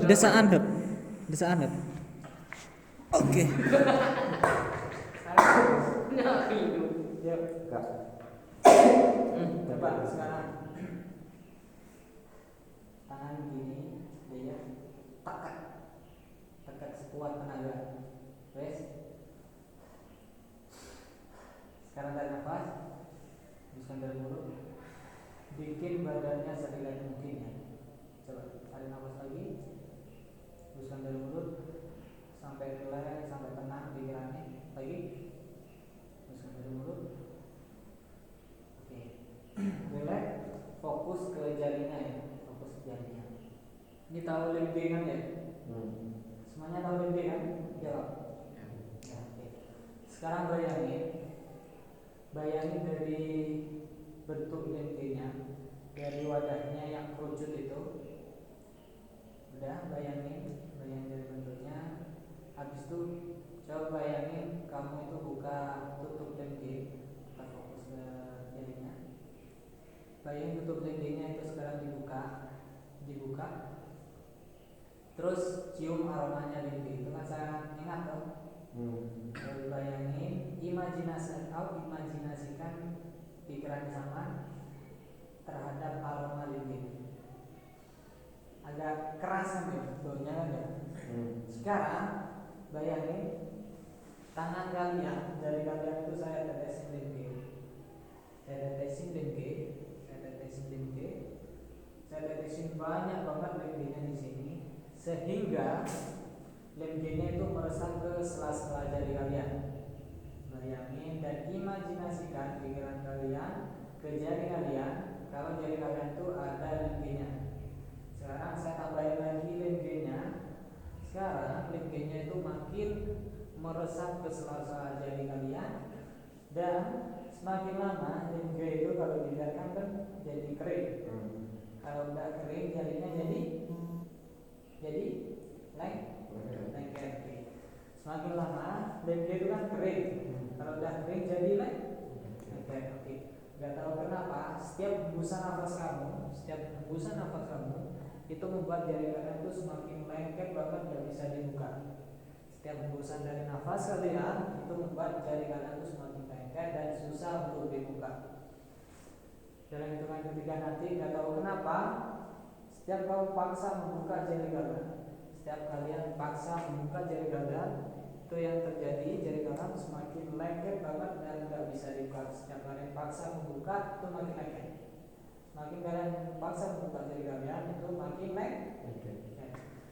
Desaan Hep. Oke. Coba sekarang tangan gini, dia tekan sekuat tenaga. Wes. Sekarang tarik nafas, hembuskan dari mulut, bikin badannya serileks mungkin ya. Coba tarik nafas lagi, hembuskan dari mulut, sampai rileks, sampai tenang pikirannya. Lagi, hembuskan dari mulut. Oke, rileks, fokus ke jarinya ya, fokus ke jarinya. Ini tahu limpiran ya? Semuanya tahu limpiran? Jawab. Ya, oke. Sekarang bayangin dari bentuk lempenya, dari wadahnya yang kerucut itu. Udah bayangin dari bentuknya. Habis itu coba bayangin kamu itu buka tutup lempe, kita fokus ke jarinya. Bayangin tutup lempenya itu sekarang dibuka. Terus cium aromanya lempe itu kan sangat enak toh. Lalu bayangin, imajinasikan pikiran sama terhadap aroma lempe. Agak keras kan ya, baunya kan ya. Sekarang bayangin tangan kalian, jari kalian itu saya tetesin lempe. Saya tetesin banyak banget lempenya di sini, sehingga lempenya itu meresap ke sela-sela jari kalian. Bayangin dan imajinasikan pikiran kalian ke jari kalian, kalau jari kalian itu ada lempenya. Sekarang saya tambahin lagi lempenya. Sekarang lempenya itu makin meresap ke sela-sela jari kalian, dan semakin lama lempe itu kalau dibiarkan kan jadi kering. Kalau udah kering jarinya jadi lengket. Semakin lama lempe itu kan kering. Kalau udah kering jadi lengket. Oke. Gak tahu kenapa setiap hembusan nafas kamu itu membuat jari kalian itu semakin lengket banget, gak bisa dibuka. Setiap hembusan dari nafas kalian itu membuat jari kalian itu semakin lengket dan susah untuk dibuka. Dalam hitungan ketiga nanti, gak tahu kenapa setiap kamu paksa membuka jari kalian, itu yang terjadi, jari kalian semakin lengket banget dan gak bisa dibuka. Setiap kalian paksa membuka itu makin lengket. Semakin kalian paksa membuka jari kalian itu makin lengket.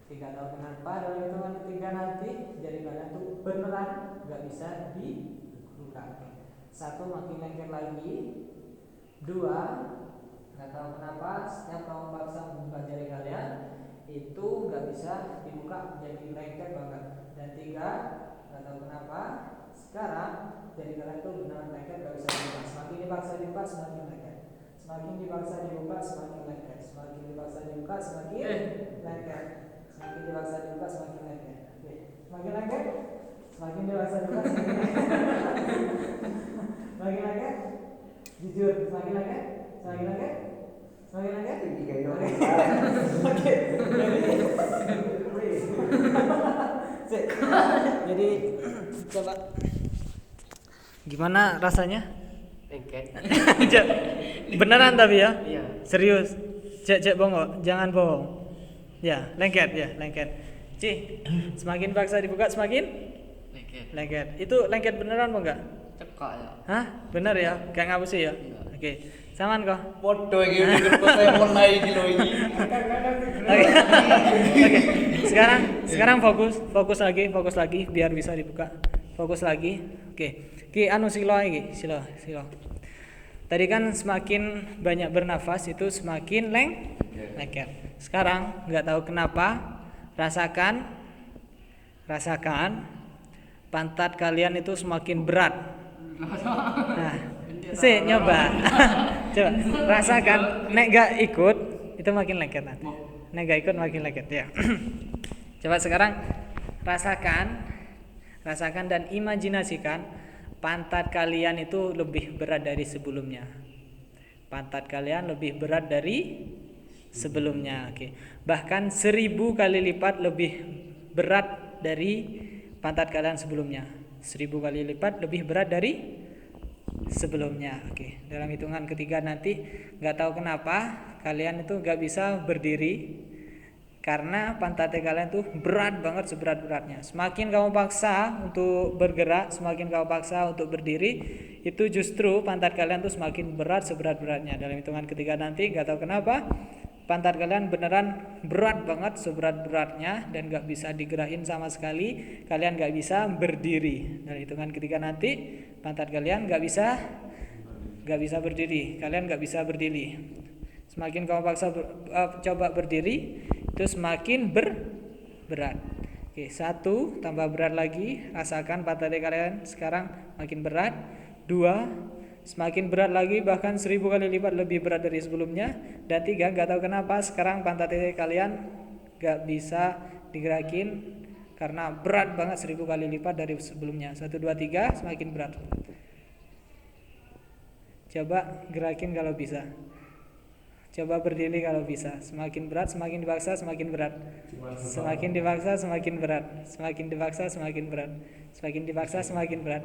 Tidak tahu kenapa dalam hitungan ketiga nanti jari kalian itu beneran gak bisa dibuka. 1, makin lengket lagi. 2, nggak tahu kenapa setiap kamu paksa membuka jari kalian itu nggak bisa dibuka, jadi lengket banget. Dan 3, nggak tahu kenapa sekarang jari kalian itu benar lengket, nggak bisa dibuka. Semakin dipaksa dibuka semakin lengket, semakin dipaksa dibuka semakin lengket, semakin dipaksa dibuka semakin lengket, semakin dipaksa dibuka semakin lengket. Oke, semakin lengket, semakin dipaksa dibuka semakin lengket. Semakin lengket. Jujur, semakin lengket. Oke. Jadi coba gimana rasanya? Lengket. Beneran tapi ya? Iya. Serius. Cek bohong, jangan bohong. Ya, lengket. Ci, semakin paksa dibuka semakin lengket. Itu lengket beneran apa enggak? Cekak ya. Hah? Bener ya? Kayak ngapus sih ya? Iya. Oke. Saman kok. Bodoh iki saya mau naik kilo ini. Oke. Sekarang fokus lagi biar bisa dibuka. Fokus lagi. Oke. Ki anu silo. Tadi kan semakin banyak bernafas itu semakin lengket. Sekarang nggak tahu kenapa rasakan pantat kalian itu semakin berat. Nah, nyoba. Coba rasakan, nek gak ikut itu makin lengket nanti. Nek gak ikut makin lengket ya. Coba sekarang rasakan dan imajinasikan pantat kalian itu lebih berat dari sebelumnya. Pantat kalian lebih berat dari sebelumnya. Oke. Bahkan 1000 kali lipat lebih berat dari pantat kalian sebelumnya. 1000 kali lipat lebih berat dari sebelumnya. Oke. Dalam hitungan ketiga nanti nggak tahu kenapa kalian itu nggak bisa berdiri karena pantatnya kalian tuh berat banget, seberat-beratnya. Semakin kamu paksa untuk bergerak, semakin kamu paksa untuk berdiri, itu justru pantat kalian tuh semakin berat, seberat-beratnya. Dalam hitungan ketiga nanti nggak tahu kenapa pantat kalian beneran berat banget, seberat-beratnya, dan nggak bisa digerakin sama sekali. Kalian nggak bisa berdiri. Dalam hitungan ketiga nanti pantat kalian nggak bisa berdiri. Kalian nggak bisa berdiri. Semakin kamu paksa coba berdiri, itu semakin berat. Oke, 1 tambah berat lagi, rasakan pantatnya kalian sekarang makin berat. 2, semakin berat lagi, bahkan 1000 kali lipat lebih berat dari sebelumnya. Dan 3, nggak tahu kenapa sekarang pantatnya kalian nggak bisa digerakin karena berat banget, 1000 kali lipat dari sebelumnya. 1, 2, 3, semakin berat. Coba gerakin kalau bisa. Coba berdiri kalau bisa. Semakin berat, semakin dipaksa, semakin berat. Semakin dipaksa, semakin berat. Semakin dipaksa, semakin berat. Semakin dipaksa, semakin berat.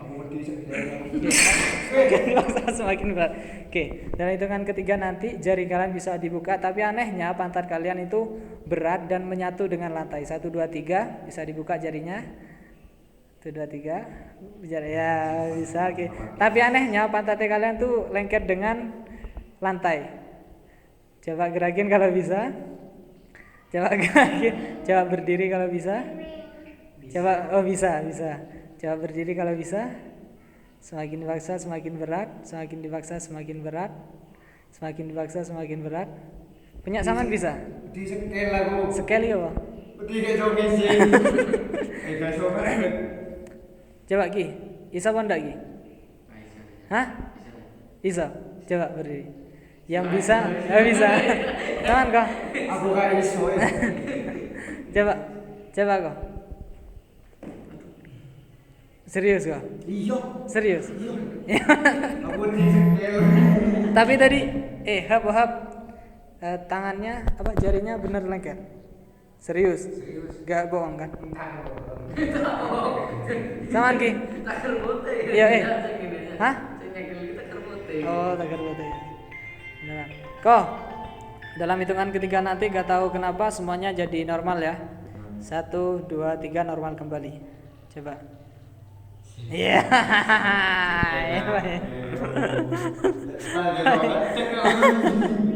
Semakin dipaksa, semakin berat. Oke, dalam hitungan ketiga nanti jari kalian bisa dibuka, tapi anehnya pantat kalian itu berat dan menyatu dengan lantai. 1, 2, 3, bisa dibuka jarinya. 1, 2, 3, ya bisa. Oke. Tapi anehnya pantatnya kalian tuh lengket dengan lantai. Coba gerakin kalau bisa. Coba gerakin. Coba berdiri kalau bisa. Coba, bisa. Coba berdiri kalau bisa. Semakin dipaksa semakin berat. Semakin dipaksa semakin berat. Semakin dipaksa semakin berat. Punya saman bisa? Di sekel aku. Sekali apa? Tiga joget sih. Coba Ki. Isa apa enggak Ki? Hah? Isa. Coba berdiri. Yang bisa, bisa. Tangan kau. Aku gak iso. Coba kau. Serius kau? Iya. Serius? Iya. Aku di sekel. Tapi tadi, hap, tangannya apa jarinya bener lengket. Serius? Gak bohong kan? Samaan Ki. Iya, Hah? Oh, takar bote. Beneran. Kok dalam hitungan ketiga nanti gak tahu kenapa semuanya jadi normal ya. 1, 2, 3 normal kembali. Coba. Iya. Yeah.